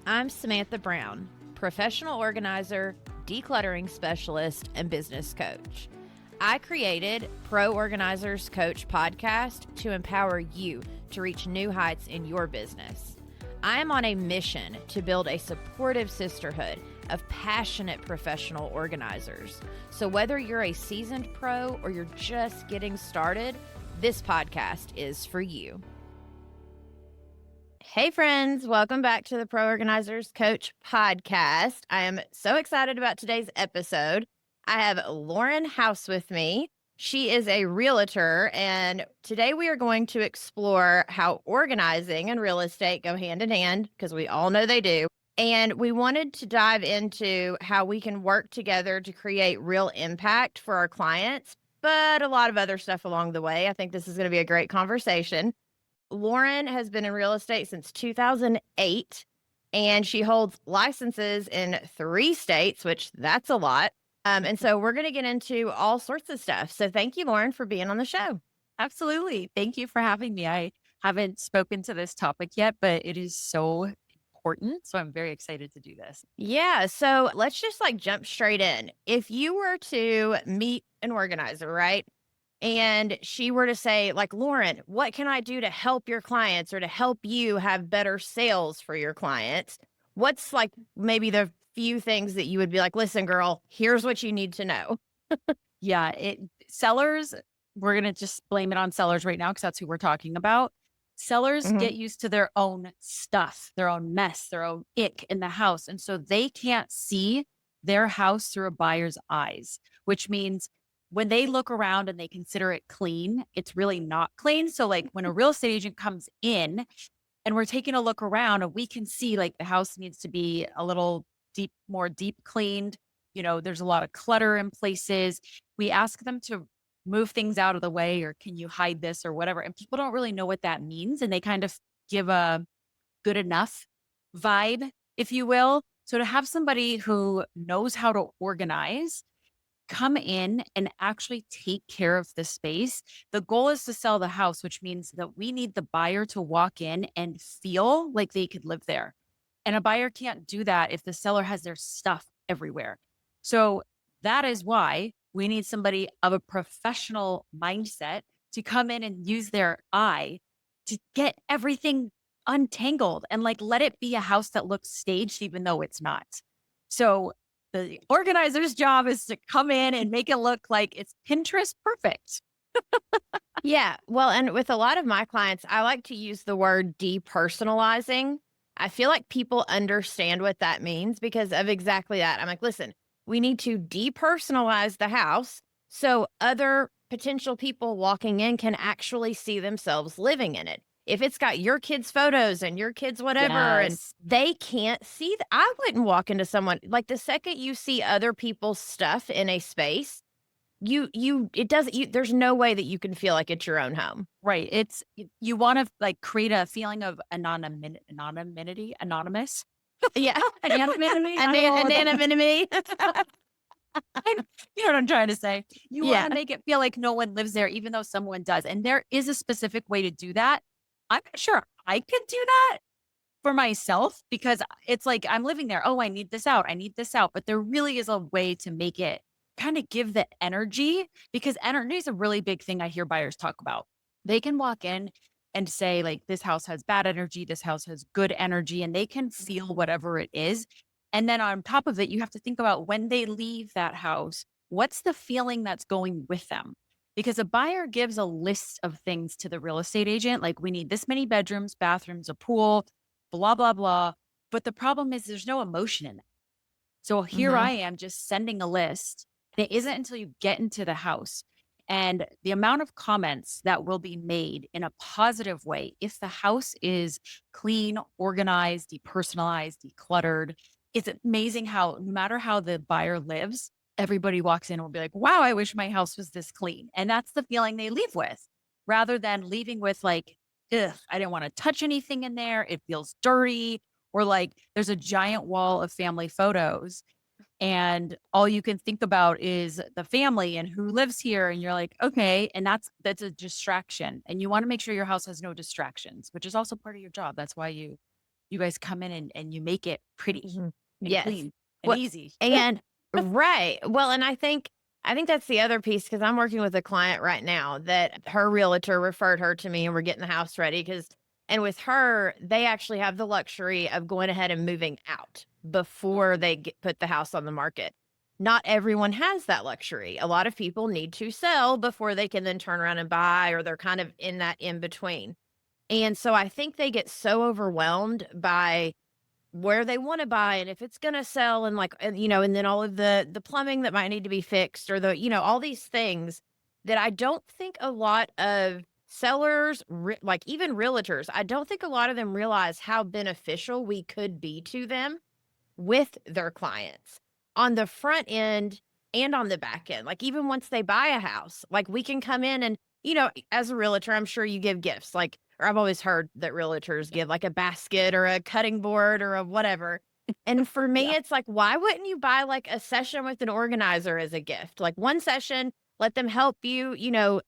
I'm Samantha Brown, professional organizer, decluttering specialist, and business coach. I created Pro Organizers Coach podcast to empower you to reach new heights in your business. I am on a mission to build a supportive sisterhood of passionate professional organizers. So whether you're a seasoned pro or you're just getting started, this podcast is for you. Hey friends, welcome back to the Pro Organizers Coach podcast. I am so excited about today's episode. I have Lauren House with me. She is a realtor, and today we are going to explore how organizing and real estate go hand in hand, because we all know they do. And we wanted to dive into how we can work together to create real impact for our clients, but a lot of other stuff along the way. I think this is going to be a great conversation. Lauren has been in real estate since 2008, and she holds licenses in 3 states, which that's a lot. And so we're going to get into all sorts of stuff. So thank you, Lauren, for being on the show. Absolutely. Thank you for having me. I haven't spoken to this topic yet, but it is so important. So I'm very excited to do this. Yeah. So let's just jump straight in. If you were to meet an organizer, right? And she were to say, Lauren, what can I do to help your clients or to help you have better sales for your clients? What's maybe the few things that you would be like, listen, girl, here's what you need to know? Yeah. Sellers, we're going to just blame it on sellers right now because that's who we're talking about. Sellers get used to their own stuff, their own mess, their own ick in the house. And so they can't see their house through a buyer's eyes, which means when they look around and they consider it clean, it's really not clean. So when a real estate agent comes in and we're taking a look around and we can see the house needs to be a little more deep cleaned. There's a lot of clutter in places. We ask them to move things out of the way, or can you hide this or whatever? And people don't really know what that means. And they kind of give a good enough vibe, if you will. So to have somebody who knows how to organize come in and actually take care of the space. The goal is to sell the house, which means that we need the buyer to walk in and feel like they could live there. And a buyer can't do that if the seller has their stuff everywhere. So that is why we need somebody of a professional mindset to come in and use their eye to get everything untangled and let it be a house that looks staged, even though it's not. So the organizer's job is to come in and make it look like it's Pinterest perfect. Yeah. Well, and with a lot of my clients, I like to use the word depersonalizing. I feel like people understand what that means because of exactly that. I'm like, listen, we need to depersonalize the house so other potential people walking in can actually see themselves living in it. If it's got your kids' photos and your kids' whatever, and they can't see that, I wouldn't walk into someone the second you see other people's stuff in a space, there's no way that you can feel like it's your own home. Right. You want to create a feeling of anonymous. Yeah. Anonymity. Anonymity. You know what I'm trying to say? You want to make it feel like no one lives there, even though someone does. And there is a specific way to do that. I'm not sure I could do that for myself because it's I'm living there. Oh, I need this out. I need this out. But there really is a way to make it kind of give the energy, because energy is a really big thing I hear buyers talk about. They can walk in and say this house has bad energy, this house has good energy, and they can feel whatever it is. And then on top of it, you have to think about when they leave that house, what's the feeling that's going with them? Because a buyer gives a list of things to the real estate agent, we need this many bedrooms, bathrooms, a pool, blah, blah, blah. But the problem is there's no emotion in it. So here I am just sending a list. And it isn't until you get into the house and the amount of comments that will be made in a positive way if the house is clean, organized, depersonalized, decluttered. It's amazing how no matter how the buyer lives, everybody walks in and will be like, wow, I wish my house was this clean. And that's the feeling they leave with, rather than leaving with ugh, I didn't want to touch anything in there. It feels dirty. Or there's a giant wall of family photos and all you can think about is the family and who lives here. And you're like, okay. And that's a distraction. And you want to make sure your house has no distractions, which is also part of your job. That's why you you guys come in and you make it pretty Mhm. and Yes. clean and Well, easy. and right. Well, and I think that's the other piece because I'm working with a client right now that her realtor referred her to me, and we're getting the house ready because, and with her, they actually have the luxury of going ahead and moving out before they put the house on the market. Not everyone has that luxury. A lot of people need to sell before they can then turn around and buy, or they're kind of in that in between. And so I think they get so overwhelmed by where they wanna buy and if it's gonna sell and, like, and then all of the plumbing that might need to be fixed or all these things that I don't think a lot of sellers, like, even realtors, I don't think a lot of them realize how beneficial we could be to them with their clients on the front end and on the back end. Like, even once they buy a house, like, we can come in and, as a realtor, I'm sure you give gifts, like, or I've always heard that realtors give like a basket or a cutting board or a whatever. And for me, Yeah. it's like, why wouldn't you buy like a session with an organizer as a gift? Like one session, let them help you,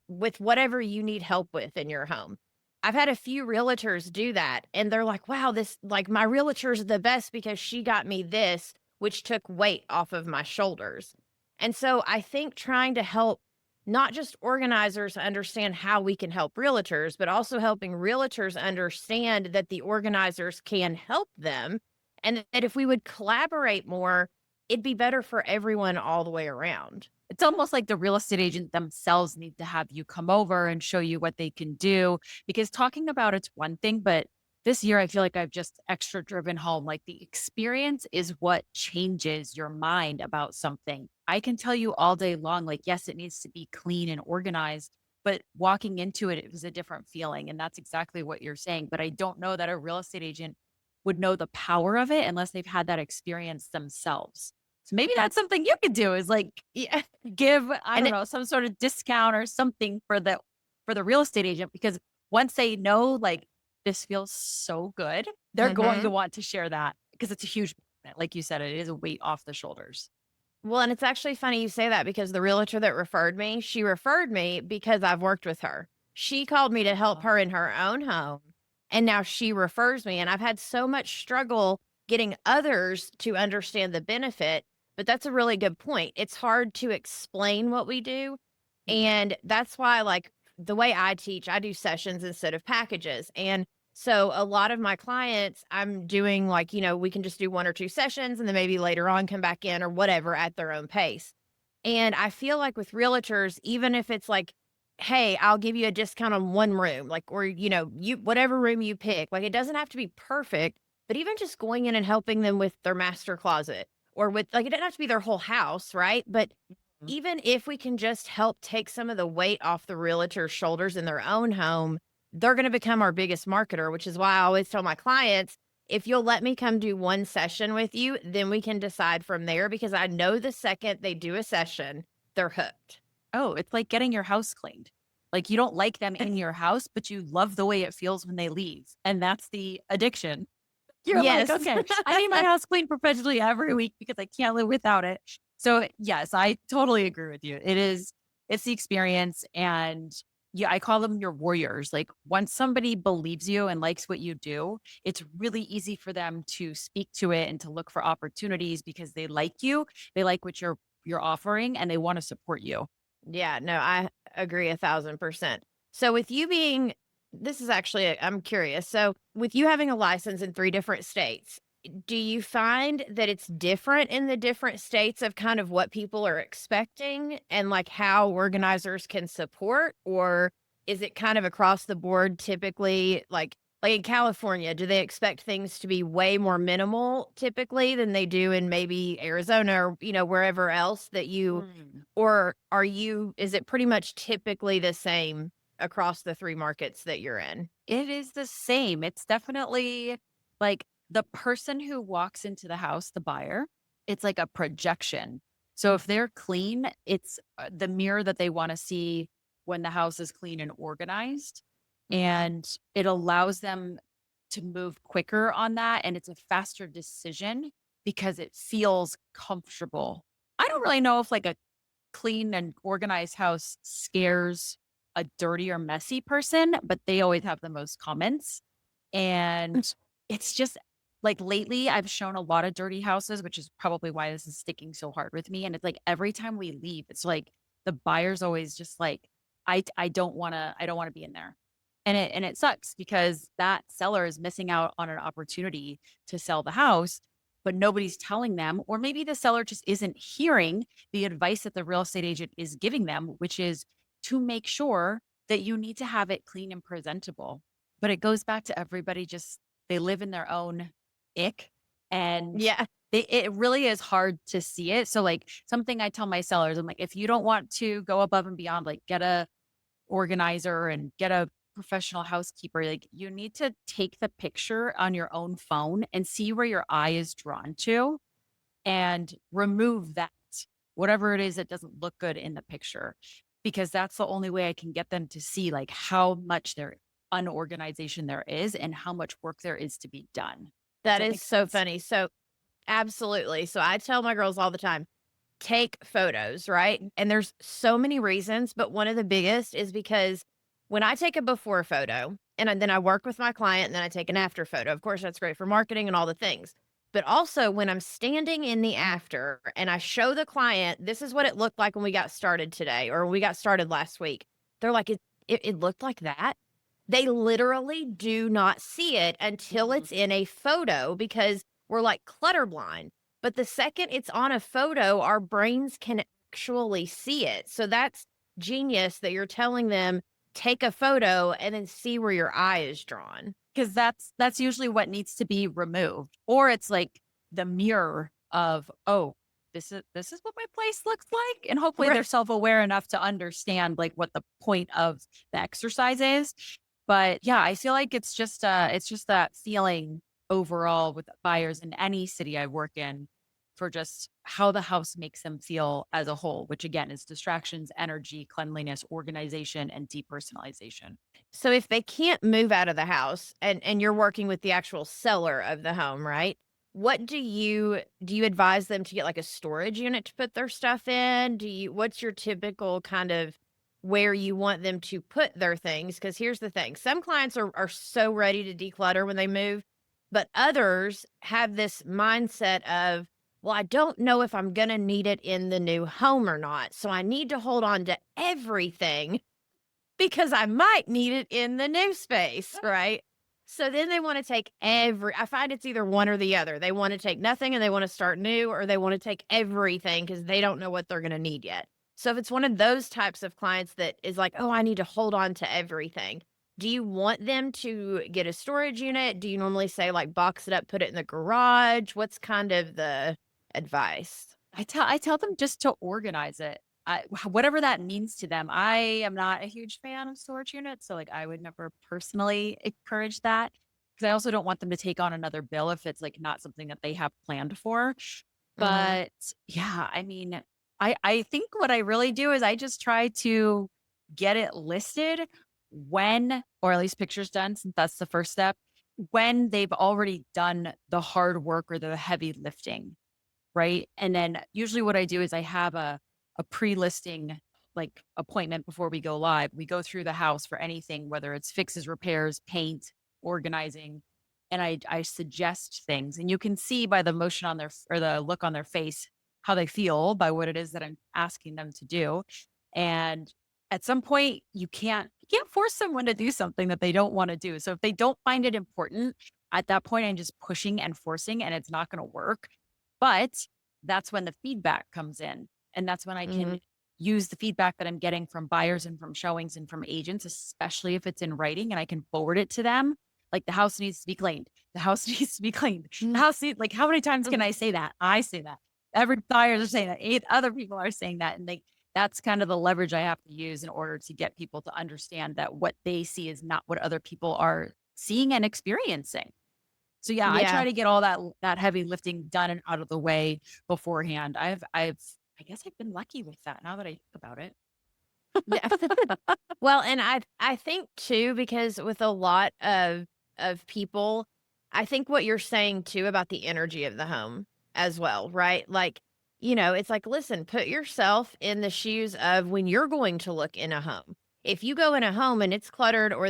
with whatever you need help with in your home. I've had a few realtors do that, and they're like, "Wow, this like my realtor's the best because she got me this, which took weight off of my shoulders." And so I think trying to help not just organizers understand how we can help realtors, but also helping realtors understand that the organizers can help them and that if we would collaborate more, it'd be better for everyone all the way around. It's almost like the real estate agent themselves need to have you come over and show you what they can do, because talking about it's one thing, but this year I feel like I've just extra driven home. Like the experience is what changes your mind about something. I can tell you all day long, like, yes, it needs to be clean and organized, but walking into it, it was a different feeling. And that's exactly what you're saying. But I don't know that a real estate agent would know the power of it unless they've had that experience themselves. So maybe that's something you could do is like Yeah. give, I And don't it, know, some sort of discount or something for the real estate agent, because once they know, like, this feels so good, they're going to mhm. want to share that because it's a huge benefit. Like you said, it is a weight off the shoulders. Well, and it's actually funny you say that because the realtor that referred me, she referred me because I've worked with her. She called me to help Uh-huh. her in her own home, and now she refers me, and I've had so much struggle getting others to understand the benefit, but that's a really good point. It's hard to explain what we do, Yeah. and that's why, like, the way I teach, I do sessions instead of packages, and so a lot of my clients, I'm doing like, we can just do 1 or 2 sessions and then maybe later on come back in or whatever at their own pace. And I feel like with realtors, even if it's like, "Hey, I'll give you a discount on 1 room," like, or, you whatever room you pick, like, it doesn't have to be perfect, but even just going in and helping them with their master closet or with like, it doesn't have to be their whole house, right? But Mhm. even if we can just help take some of the weight off the realtor's shoulders in their own home, they're gonna become our biggest marketer, which is why I always tell my clients, "If you'll let me come do 1 session with you, then we can decide from there," because I know the second they do a session, they're hooked. Oh, it's like getting your house cleaned. Like you don't like them in your house, but you love the way it feels when they leave. And that's the addiction. You're like, Yes. "Okay, I need my house cleaned professionally every week because I can't live without it." So, yes, I totally agree with you. It's the experience, and yeah, I call them your warriors. Like once somebody believes you and likes what you do, it's really easy for them to speak to it and to look for opportunities because they like you, they like what you're offering, and they want to support you. Yeah, no, I agree 1,000%. So with you being this is actually I'm curious. So with you having a license in 3 different states, do you find that it's different in the different states of kind of what people are expecting and like how organizers can support? Or is it kind of across the board typically like in California, do they expect things to be way more minimal typically than they do in maybe Arizona or wherever else that you Mm. or is it pretty much typically the same across the 3 markets that you're in? It is the same. It's definitely like the person who walks into the house, the buyer, it's like a projection. So if they're clean, it's the mirror that they want to see when the house is clean and organized. Mhm. And it allows them to move quicker on that. And it's a faster decision because it feels comfortable. I don't really know if like a clean and organized house scares a dirty or messy person, but they always have the most comments. And it's just Like lately, I've shown a lot of dirty houses, which is probably why this is sticking so hard with me. And it's like every time we leave, it's like the buyer's always just like, I don't want to be in there. And it sucks because that seller is missing out on an opportunity to sell the house, but nobody's telling them, or maybe the seller just isn't hearing the advice that the real estate agent is giving them, which is to make sure that you need to have it clean and presentable. But it goes back to everybody just they live in their own ick and Yeah. it really is hard to see it. So like something I tell my sellers, I'm like, if you don't want to go above and beyond, like get a organizer and get a professional housekeeper, like you need to take the picture on your own phone and see where your eye is drawn to and remove that, whatever it is that doesn't look good in the picture, because that's the only way I can get them to see like how much there unorganization there is and how much work there is to be done. Does That that is make so sense? funny. So, absolutely. So, I tell my girls all the time, take photos, right? And there's so many reasons, but one of the biggest is because when I take a before photo then I work with my client and then I take an after photo. Of course, that's great for marketing and all the things. But also when I'm standing in the after and I show the client, this is what it looked like when we got started today or when we got started last week. They're like, it looked like that. They literally do not see it until Mhm. it's in a photo because we're like clutter blind. But the second it's on a photo, our brains can actually see it. So that's genius that you're telling them, take a photo and then see where your eye is drawn. 'Cause that's usually what needs to be removed, or it's like the mirror of, "Oh, this is what my place looks like," and hopefully they're Right. self-aware enough to understand, like, what the point of the exercise is. But, yeah, I feel like it's just that feeling overall with buyers in any city I work in for just how the house makes them feel as a whole, which again is distractions, energy, cleanliness, organization, and depersonalization. So if they can't move out of the house and you're working with the actual seller of the home, right? What do you advise them to get like a storage unit to put their stuff in? What's your typical kind of where you want them to put their things? Because here's the thing. Some clients are so ready to declutter when they move, but others have this mindset of, well, I don't know if I'm gonna need it in the new home or not. So I need to hold on to everything because I might need it in the new space, right? So then they wanna take I find it's either one or the other. They wanna take nothing and they wanna start new, or they wanna take everything because they don't know what they're gonna need yet. So if it's one of those types of clients that is like, "Oh, I need to hold on to everything," do you want them to get a storage unit? Do you normally say, like, box it up, put it in the garage? What's kind of the advice? I tell them just to organize it. Whatever that means to them. I am not a huge fan of storage units, so, like, I would never personally encourage that because I also don't want them to take on another bill if it's, like, not something that they have planned for. Mhm. But, yeah, I mean, I think what I really do is I just try to get it listed when or at least pictures done, since that's the first step, when they've already done the hard work or the heavy lifting. Right? And then usually what I do is I have a pre-listing like appointment before we go live. We go through the house for anything, whether it's fixes, repairs, paint, organizing, and I suggest things. And you can see by the motion on or the look on their face how they feel by what it is that I'm asking them to do. And at some point you can't force someone to do something that they don't want to do. So if they don't find it important, at that point I'm just pushing and forcing and it's not going to work. But that's when the feedback comes in, and that's when I can Mhm. use the feedback that I'm getting from buyers and from showings and from agents, especially if it's in writing and I can forward it to them. Like, the house needs to be cleaned. The house needs to be cleaned. The Mhm. house needs, like, how many times can I say that? I say that. Every buyers are saying that. 8 other people are saying that. And that's kind of the leverage I have to use in order to get people to understand that what they see is not what other people are seeing and experiencing. So, yeah, I try Yeah. to get all that heavy lifting done and out of the way beforehand. I guess I've been lucky with that now that I think about it. Yeah. Well, and I think too, because with a lot of people, I think what you're saying too about the energy of the home as well, right? Like, it's like, listen, put yourself in the shoes of when you're going to look in a home. If you go in a home and it's cluttered or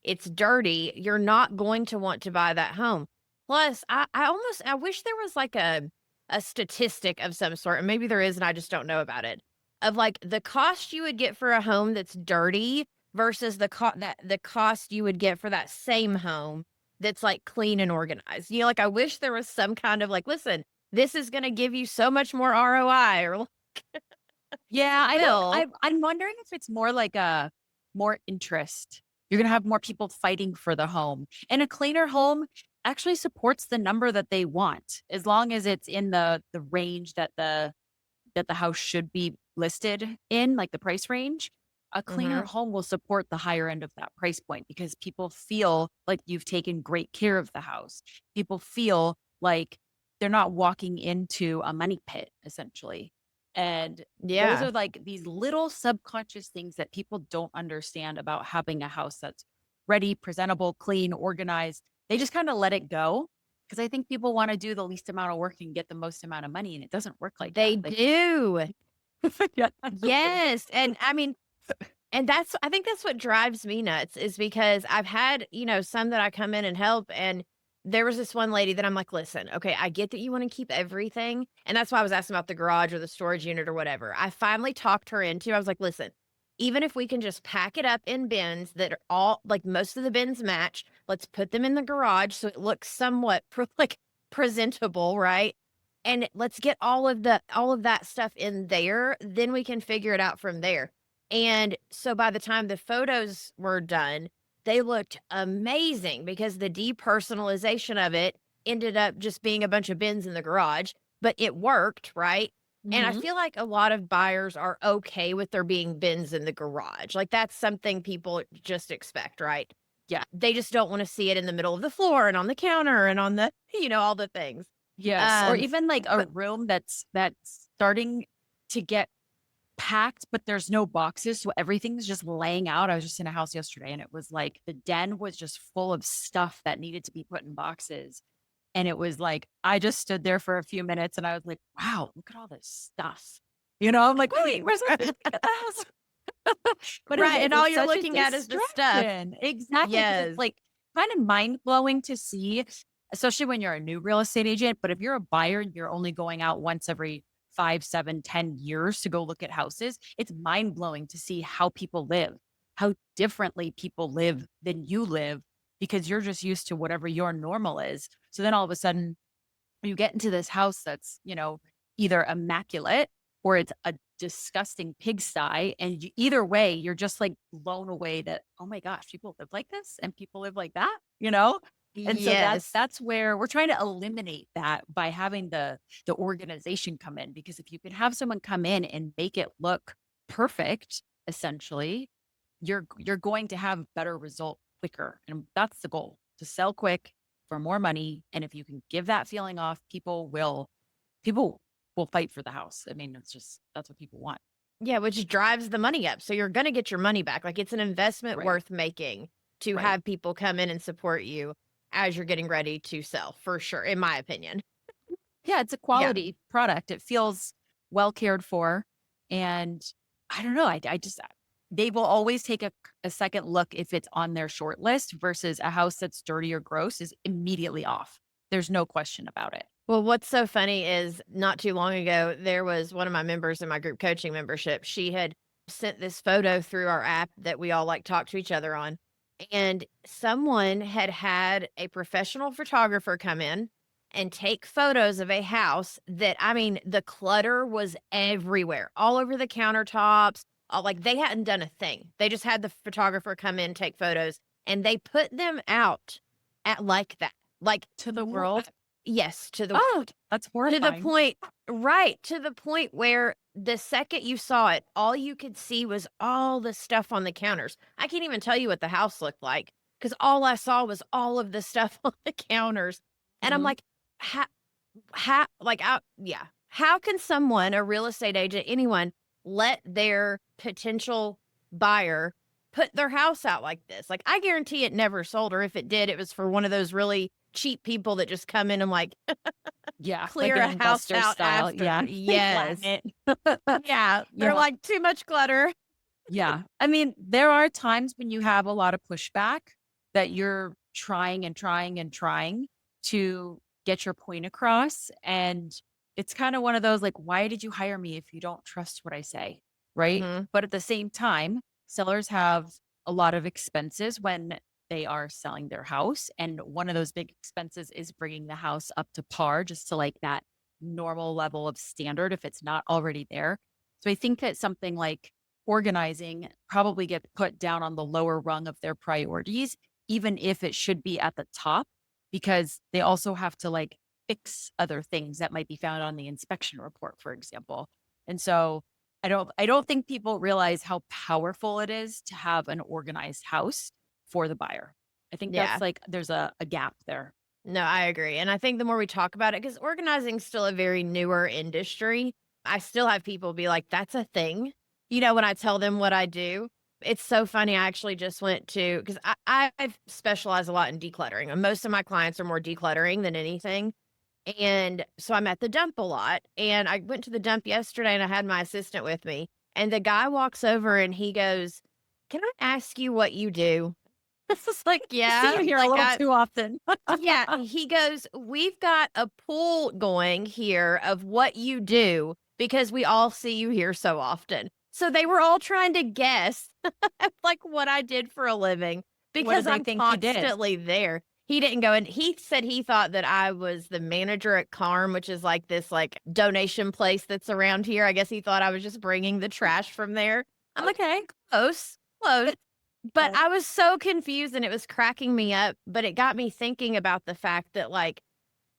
it's dirty, you're not going to want to buy that home. Plus, I wish there was like a statistic of some sort, and maybe there is, and I just don't know about it. Of like the cost you would get for a home that's dirty versus the cost you would get for that same home that's like clean and organized. Like I wish there was some kind of like, listen, this is going to give you so much more ROI, or Yeah, I don't will. I'm wondering if it's more like a more interest. You're gonna have more people fighting for the home. And a cleaner home actually supports the number that they want, as long as it's in the range that the house should be listed in, like the price range. A cleaner Hmm. home will support the higher end of that price point because people feel like you've taken great care of the house. People feel like they're not walking into a money pit, essentially. And those Yeah. are like these little subconscious things that people don't understand about having a house that's ready, presentable, clean, organized. They just kind of let it go because I think people want to do the least amount of work and get the most amount of money. And it doesn't work like They that. Like, do. yeah. Yes. And I mean, and I think that's what drives me nuts is because I've had, some that I come in and help, and there was this one lady that I'm like, "Listen, okay, I get that you wanna keep everything," and that's why I was asking about the garage or the storage unit or whatever. I finally talked her into I was like, "Listen, even if we can just pack it up in bins that are all like, most of the bins match, let's put them in the garage so it looks somewhat presentable, right? And let's get all of that stuff in there, then we can figure it out from there." And so by the time the photos were done, they looked amazing because the depersonalization of it ended up just being a bunch of bins in the garage, but it worked, right? And I Mhm. feel like a lot of buyers are okay with there being bins in the garage. Like that's something people just expect, right? Yeah. They just don't want to see it in the middle of the floor and on the counter and on the, all the things. Yes. Or Um, even like a but room that's starting to get packed, but there's no boxes. So everything's just laying out. I was just in a house yesterday and it was like the den was just full of stuff that needed to be put in boxes. And it was like, I just stood there for a few minutes and I was like, wow, look at all this stuff. I'm like, wait, where's everything at the house? But right, it and all was you're such a looking at is the stuff. distraction. Exactly. Cause it's Yes. like kind of mind blowing to see, especially when you're a new real estate agent. But if you're a buyer and you're only going out once every 5, 7, 10 years to go look at houses, it's mind blowing to see how people live, how differently people live than you live because you're just used to whatever your normal is. So then all of a sudden you get into this house that's, either immaculate or it's a disgusting pigsty. And either way, you're just like blown away that, oh my gosh, people live like this and people live like that. And so that's Yes. that's where we're trying to eliminate that by having the organization come in. Because if you can have someone come in and make it look perfect, essentially, you're going to have better result quicker. And that's the goal, to sell quick for more money. And if you can give that feeling off, people will fight for the house. I mean, it's just that's what people want. Yeah, which drives the money up. So you're gonna get your money back. Like, it's an investment Right. worth making to Right. have people come in and support you as you're getting ready to sell, for sure, in my opinion. Yeah, it's a Yeah. quality product. It feels well cared for. And I don't know. I just they will always take a second look if it's on their short list versus a house that's dirty or gross is immediately off. There's no question about it. Well, what's so funny is not too long ago, there was one of my members in my group coaching membership. She had sent this photo through our app that we all like talk to each other on. And someone had had a professional photographer come in and take photos of a house that, I mean, the clutter was everywhere, all over the countertops. All, like they hadn't done a thing. They just had the photographer come in, take photos, and they put them out at like that. Like, To the world. yes, Oh, that's to the horrifying. point, right, to the point where the second you saw it, all you could see was all the stuff on the counters. I can't even tell you what the house looked like because all I saw was all of the stuff on the counters. And I'm Mhm. like, yeah, how can someone, a real estate agent, anyone, let their potential buyer put their house out like this? Like, I guarantee it never sold, or if it did, it was for one of those really cheap people that just come in and like Yeah, like clear an a house investor out style. after. Yeah. They flatten Yes. it. Yeah, they're Yeah. like, "Too much clutter." Yeah. I mean, there are times when you have a lot of pushback that you're trying and trying and trying to get your point across. And it's kind of one of those like, why did you hire me if you don't trust what I say? Right. Mhm. But at the same time, sellers have a lot of expenses when they are selling their house. And one of those big expenses is bringing the house up to par, just to like that normal level of standard if it's not already there. So I think that something like organizing probably gets put down on the lower rung of their priorities, even if it should be at the top, because they also have to like fix other things that might be found on the inspection report, for example. And so I don't think people realize how powerful it is to have an organized house for the buyer. I think that's Yeah. like there's a gap there. No, I agree. And I think the more we talk about it, because organizing is still a very newer industry, I still have people be like, that's a thing. When I tell them what I do, it's so funny. I actually just went to, because I've specialized a lot in decluttering. And most of my clients are more decluttering than anything. And so I'm at the dump a lot. And I went to the dump yesterday and I had my assistant with me. And the guy walks over and he goes, "Can I ask you what you do?" This is like, I see yeah, you here a like little too often. yeah, he goes, "We've got a pool going here of what you do because we all see you here so often." So they were all trying to guess like what I did for a living What because did they I'm think you did? constantly there. He didn't go and he said he thought that I was the manager at Carm, which is like this like donation place that's around here. I guess he thought I was just bringing the trash from there. I'm like, Okay. close, close. But Uh, I was so confused and it was cracking me up, but it got me thinking about the fact that, like,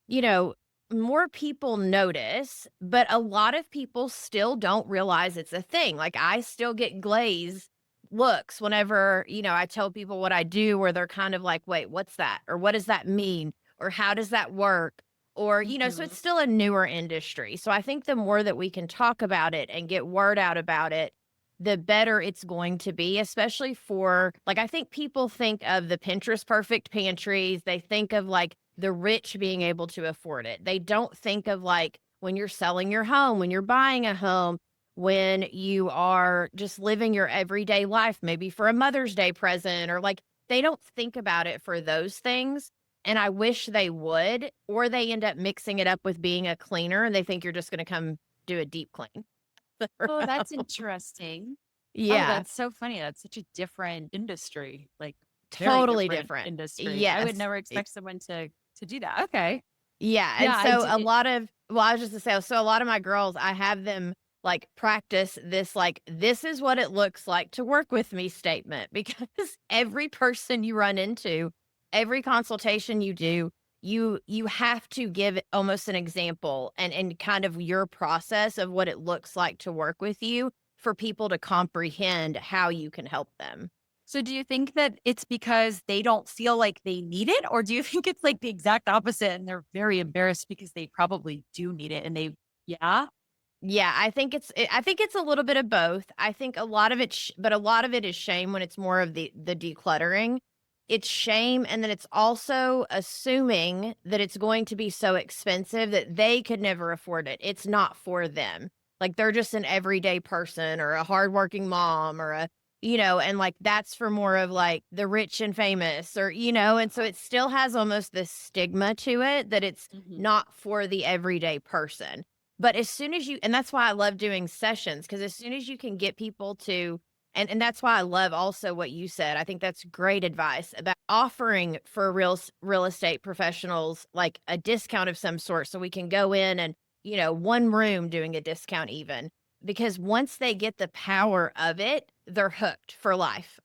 you know, more people notice, but a lot of people still don't realize it's a thing. Like, I still get glazed looks whenever, I tell people what I do, where they're kind of like, wait, what's that? Or what does that mean? Or how does that work? Or, so it's mhm. still a newer industry. So I think the more that we can talk about it and get word out about it, the better it's going to be, especially for like, I think people think of the Pinterest perfect pantries. They think of like the rich being able to afford it. They don't think of like when you're selling your home, when you're buying a home, when you are just living your everyday life, maybe for a Mother's Day present, or like they don't think about it for those things. And I wish they would, or they end up mixing it up with being a cleaner and they think you're just going to come do a deep clean. Oh, that's interesting. Oh, Yeah, that's so funny. That's such a different industry, like very totally different different. industry. I would Yes. never expect someone to do that. Okay. Yeah, and Yeah, I so do. a lot of well, I was just to say, so a lot of my girls, I have them like practice this like, "This is what it looks like to work with me" statement because every person you run into, every consultation you do, you have to give it almost an example and kind of your process of what it looks like to work with you for people to comprehend how you can help them. So do you think that it's because they don't feel like they need it? Or do you think it's like the exact opposite and they're very embarrassed because they probably do need it and yeah? Yeah, I think it's a little bit of both. I think a lot of it but a lot of it is shame when it's more of the decluttering. It's shame and then it's also assuming that it's going to be so expensive that they could never afford it. It's not for them. Like they're just an everyday person or a hardworking mom or and like that's for more of like the rich and famous or and so it still has almost this stigma to it that it's Mhm. not for the everyday person. But as soon as you and that's why I love doing sessions because as soon as you can get people to and that's why I love also what you said. I think that's great advice about offering for real estate professionals like a discount of some sort so we can go in and, one room doing a discount even. Because once they get the power of it, they're hooked for life.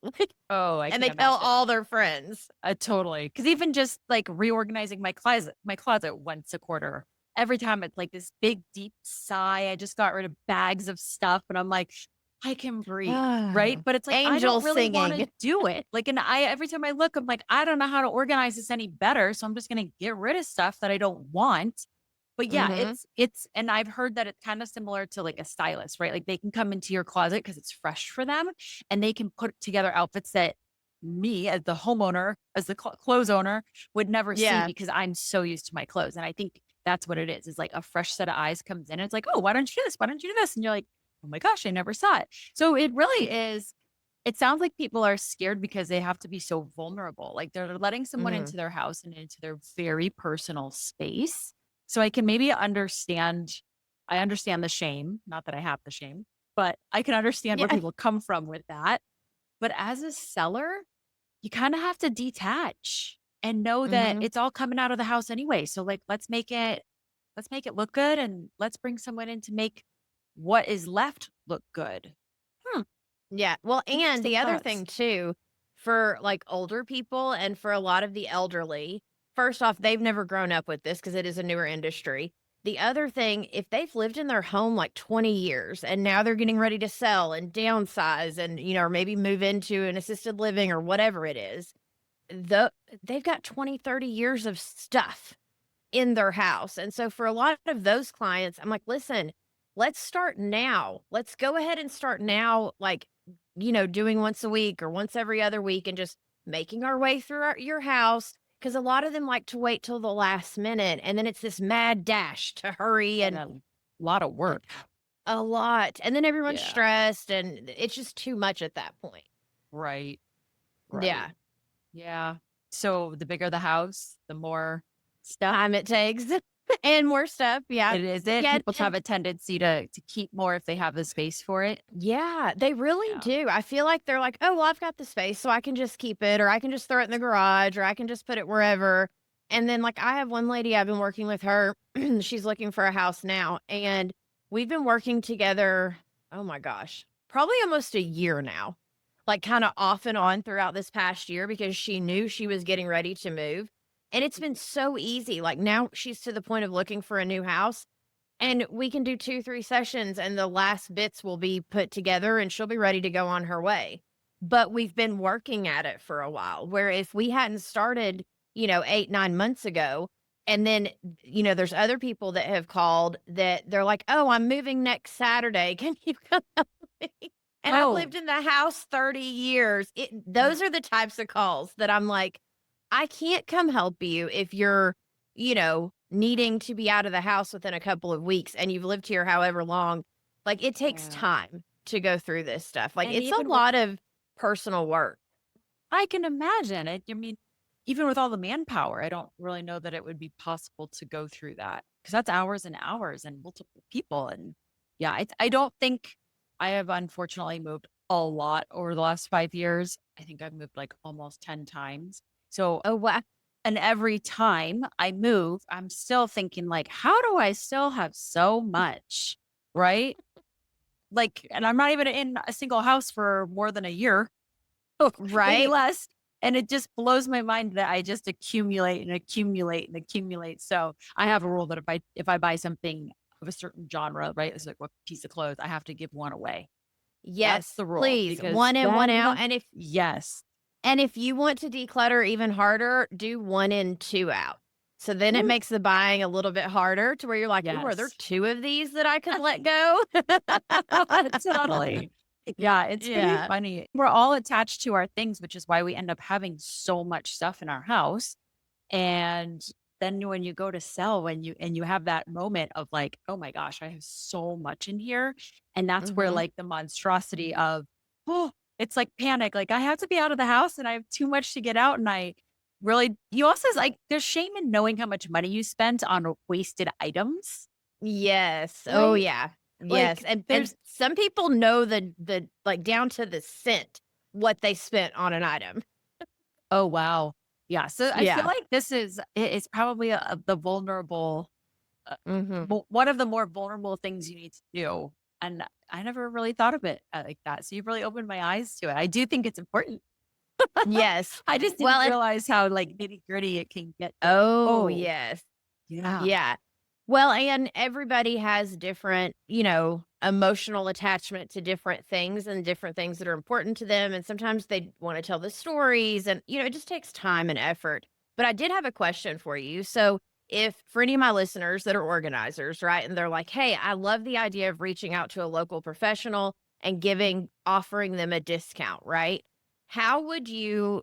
Oh, I And can they tell imagine. all their friends. Totally. Because even just like reorganizing my closet once a quarter, every time it's like this big deep sigh. I just got rid of bags of stuff, and I'm like, I can breathe, right? Ah, But it's like I angel don't really want to singing. do it. Like, and I every time I look, I'm like, I don't know how to organize this any better, so I'm just gonna get rid of stuff that I don't want. But yeah, Mhm. and I've heard that it's kind of similar to like a stylist, right? Like they can come into your closet because it's fresh for them, and they can put together outfits that me as the homeowner, as the clothes owner would never see Yeah. because I'm so used to my clothes. And I think that's what it is like a fresh set of eyes comes in. And it's like, oh, why don't you do this? Why don't you do this? And you're like, oh my gosh, I never saw it. So it really is It sounds like people are scared because they have to be so vulnerable. Like they're letting someone Mhm. into their house and into their very personal space. So I can maybe understand, I understand the shame, not that I have the shame, but I can understand where Yeah. people come from with that. But as a seller, you kind of have to detach and know that Mhm. it's all coming out of the house anyway. So like let's make it look good and let's bring someone in to make what is left look good. Hmm. Yeah. Well, and Interesting the other thoughts. thing too, for like older people and for a lot of the elderly, first off, they've never grown up with this because it is a newer industry. The other thing, if they've lived in their home like 20 years and now they're getting ready to sell and downsize and, or maybe move into an assisted living or whatever it is, the, they've got 20, 30 years of stuff in their house. And so for a lot of those clients, I'm like, listen, let's start now. Let's go ahead and start now, like, doing once a week or once every other week and just making our way through your house. Cause a lot of them like to wait till the last minute. And then it's this mad dash to hurry And and a lot of work. a lot. And then everyone's Yeah. stressed and it's just too much at that point. Right. Right. Yeah. Yeah. So the bigger the house, the more stuff Time it takes and more stuff. Yeah. it is. It Yeah. people have a tendency to keep more if they have the space for it. Yeah, they really Yeah. do. I feel like they're like, "Oh, well, I've got the space, so I can just keep it, or I can just throw it in the garage, or I can just put it wherever." And then, like, I have one lady I've been working with her. She's looking for a house now, and we've been working together. Oh my gosh, probably almost a year now, like kind of off and on throughout this past year because she knew she was getting ready to move. And it's been so easy. Like now she's to the point of looking for a new house and we can do 2, 3 sessions, and the last bits will be put together, and she'll be ready to go on her way. But we've been working at it for a while, where if we hadn't started, 8, 9 months ago, and then, there's other people that have called that they're like, "Oh, I'm moving next Saturday. Can you come help me?" And I've Oh, lived in the house 30 years. Those are the types of calls that I'm like, "I can't come help you if you're needing to be out of the house within a couple of weeks and you've lived here however long, like, it takes yeah. time to go through this stuff. Like, And it's a even with lot of personal work. I can imagine it. I mean, even with all the manpower, I don't really know that it would be possible to go through that because that's hours and hours and multiple people. And yeah, I don't think I have unfortunately moved a lot over the last 5 years. I think I've moved like almost 10 times. So, Oh, wow. and every time I move, I'm still thinking, like, how do I still have so much? Right. Like, and I'm not even in a single house for more than a year. Maybe Right? less. And it just blows my mind that I just accumulate and accumulate and accumulate. So I have a rule that if I buy something of a certain genre, right? It's like what piece of clothes, I have to give one away. That's Yes, the rule please. because One in, one out. then And if yes. you want to declutter even harder, do 1 in, 2 out. So then it Ooh, makes the buying a little bit harder to where you're like, "Ooh, are there yes. 2 of these that I could let go?" Totally. Yeah, it's pretty Yeah. funny. We're all attached to our things, which is why we end up having so much stuff in our house. And then when you go to sell, when you have that moment of like, oh my gosh, I have so much in here. And that's where Mhm. like the monstrosity of, oh, it's like panic. Like I have to be out of the house and I have too much to get out. And I really you also like there's shame in knowing how much money you spent on wasted items, Yes. Oh, right? yeah. Yes, Like and there's some people know the like, down to the cent what they spent on an item. oh wow. Yeah. So I feel Yeah. like it's probably the vulnerable Mhm. one of the more vulnerable things you need to do. And I never really thought of it like that. So you've really opened my eyes to it. I do think it's important. Yes. I just Well, didn't and realize how like nitty gritty it can get to. oh, Oh, yes. yeah. Yeah. Well, and everybody has different, emotional attachment to different things and different things that are important to them. And sometimes they want to tell the stories and, it just takes time and effort. But I did have a question for you. So, if for any of my listeners that are organizers, right, and they're like, hey, I love the idea of reaching out to a local professional and offering them a discount, right? How would you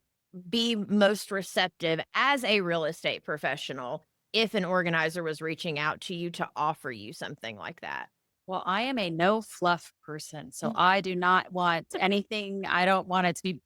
be most receptive as a real estate professional if an organizer was reaching out to you to offer you something like that? Well, I am a no fluff person. So I do not want anything. I don't want it to be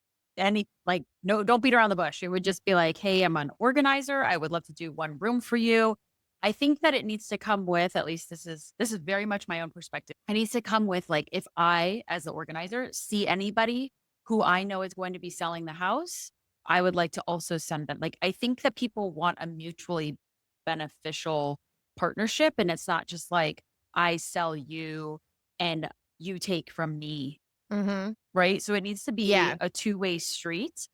no, don't beat around the bush. It would just be like, hey, I'm an organizer. I would love to do one room for you. I think that it needs to come with, at least this is very much my own perspective. It needs to come with like if I, as the organizer, see anybody who I know is going to be selling the house, I would like to also send them. Like I think that people want a mutually beneficial partnership. And it's not just like, I sell you and you take from me, Mhm. right? So it needs to be Yeah. a two-way street.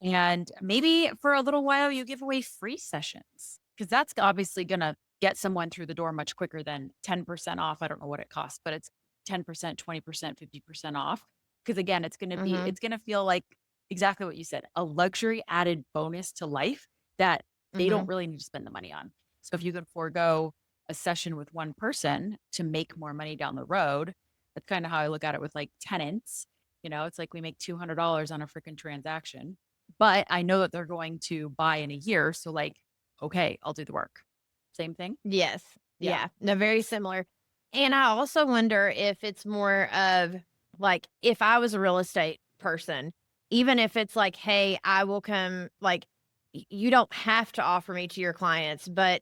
And maybe for a little while, you give away free sessions because that's obviously going to get someone through the door much quicker than 10% off. I don't know what it costs, but it's 10%, 20%, 50% off. Because again, Mhm. it's going to feel like exactly what you said, a luxury added bonus to life that they don't Mhm. really need to spend the money on. So if you can forego a session with one person to make more money down the road, that's kind of how I look at it with like tenants. It's like we make $200 on a freaking transaction, but I know that they're going to buy in a year. So, like, okay, I'll do the work. Same thing. Yes. Yeah. Yeah. No, very similar. And I also wonder if it's more of like if I was a real estate person, even if it's like, hey, I will come, like, you don't have to offer me to your clients, but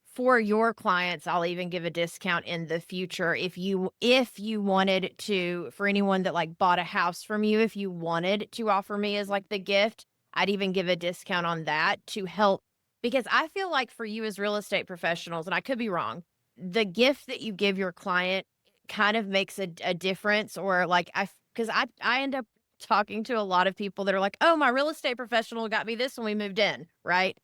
for your clients, I'll even give a discount in the future if you wanted to, for anyone that like bought a house from you, if you wanted to offer me as like the gift, I'd even give a discount on that to help, because I feel like for you as real estate professionals, and I could be wrong, the gift that you give your client kind of makes a difference. Or like because I end up talking to a lot of people that are like, oh, my real estate professional got me this when we moved in, right?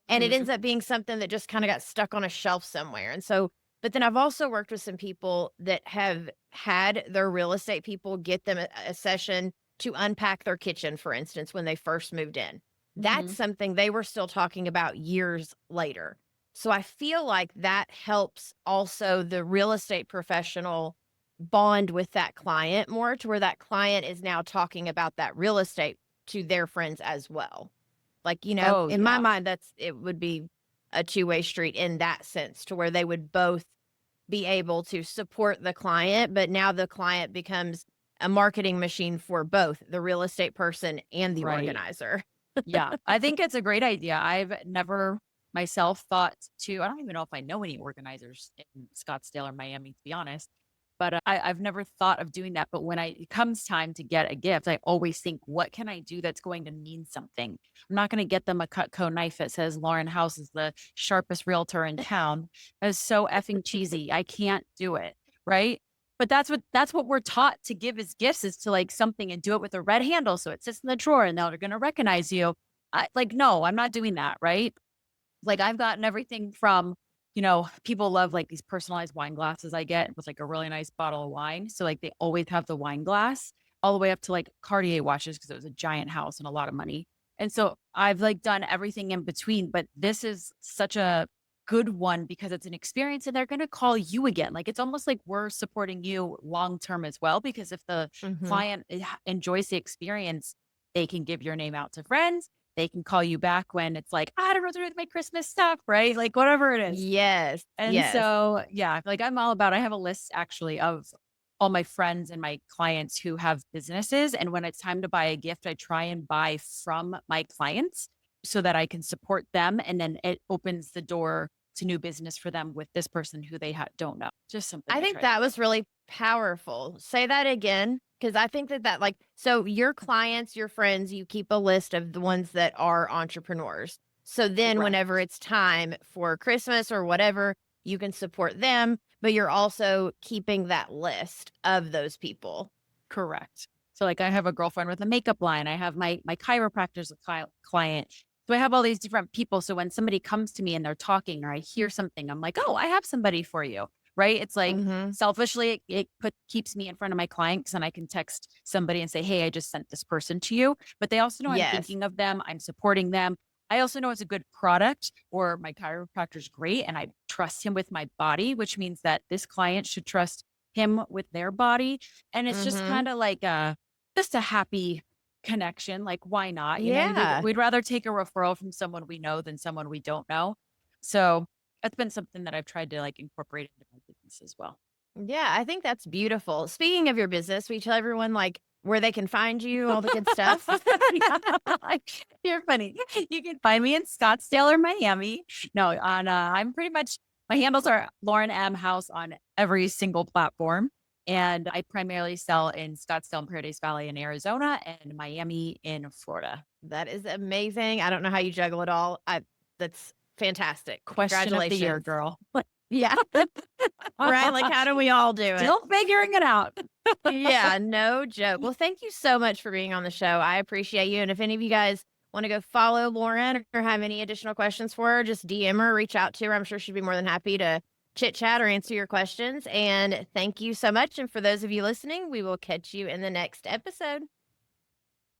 And it Mhm. ends up being something that just kind of got stuck on a shelf somewhere. And so, but then I've also worked with some people that have had their real estate people get them a session to unpack their kitchen, for instance, when they first moved in. That's Mhm. something they were still talking about years later. So I feel like that helps also the real estate professional bond with that client more, to where that client is now talking about that real estate to their friends as well. Like, Oh, in my yeah. mind, it would be a two-way street in that sense, to where they would both be able to support the client, but now the client becomes a marketing machine for both the real estate person and the Right. organizer. Yeah. I think it's a great idea. I've never myself thought to, I don't even know if I know any organizers in Scottsdale or Miami, to be honest. But I've never thought of doing that. But when it comes time to get a gift, I always think, what can I do that's going to mean something? I'm not going to get them a Cutco knife that says Lauren House is the sharpest realtor in town. That is so effing cheesy. I can't do it. Right. But that's what we're taught to give as gifts, is to like something and do it with a red handle so it sits in the drawer and they're going to recognize you. No, I'm not doing that. Right. Like, I've gotten everything from, people love, like, these personalized wine glasses I get with, like, a really nice bottle of wine. So, like, they always have the wine glass all the way up to, like, Cartier watches because it was a giant house and a lot of money. And so I've, like, done everything in between, but this is such a good one because it's an experience and they're gonna call you again. Like, it's almost like we're supporting you long term as well, because if the Mhm. client enjoys the experience, they can give your name out to friends, they can call you back when it's like, I don't know what to do with my Christmas stuff, right? Like whatever it is. Yes, And yes. so, yeah, like I have a list actually of all my friends and my clients who have businesses. And when it's time to buy a gift, I try and buy from my clients so that I can support them. And then it opens the door to new business for them with this person who they don't know. Just something I I think try to that do. was really powerful. Say that again, because I think that like, so your clients, your friends, you keep a list of the ones that are entrepreneurs. So then whenever Correct. it's time for Christmas or whatever, you can support them, but you're also keeping that list of those people. Correct. So, like, I have a girlfriend with a makeup line. I have my chiropractor's a client. So I have all these different people. So when somebody comes to me and they're talking or I hear something, I'm like, oh, I have somebody for you. Right. It's like Mhm. selfishly, it keeps me in front of my clients and I can text somebody and say, hey, I just sent this person to you. But they also know I'm Yes. thinking of them. I'm supporting them. I also know it's a good product, or my chiropractor's great and I trust him with my body, which means that this client should trust him with their body. And it's just Mhm. kinda like just a happy connection, like, why not? Yeah. We'd rather take a referral from someone we know than someone we don't know. So, that's been something that I've tried to, like, incorporate into my business as well. Yeah, I think that's beautiful. Speaking of your business, will you tell everyone like where they can find you, all the good stuff? You're funny. You can find me in Scottsdale or Miami. No, on I'm pretty much my handles are Lauren M House on every single platform. And I primarily sell in Scottsdale and Paradise Valley in Arizona and Miami in Florida. That is amazing. I don't know how you juggle it all. That's fantastic. Question of the year, Congratulations. girl. Yeah. Right. Like, how do we all do it? Still figuring it out. Yeah, no joke. Well, thank you so much for being on the show. I appreciate you. And if any of you guys want to go follow Lauren or have any additional questions for her, just DM her, reach out to her. I'm sure she'd be more than happy to chit chat or answer your questions. And thank you so much. And for those of you listening, we will catch you in the next episode.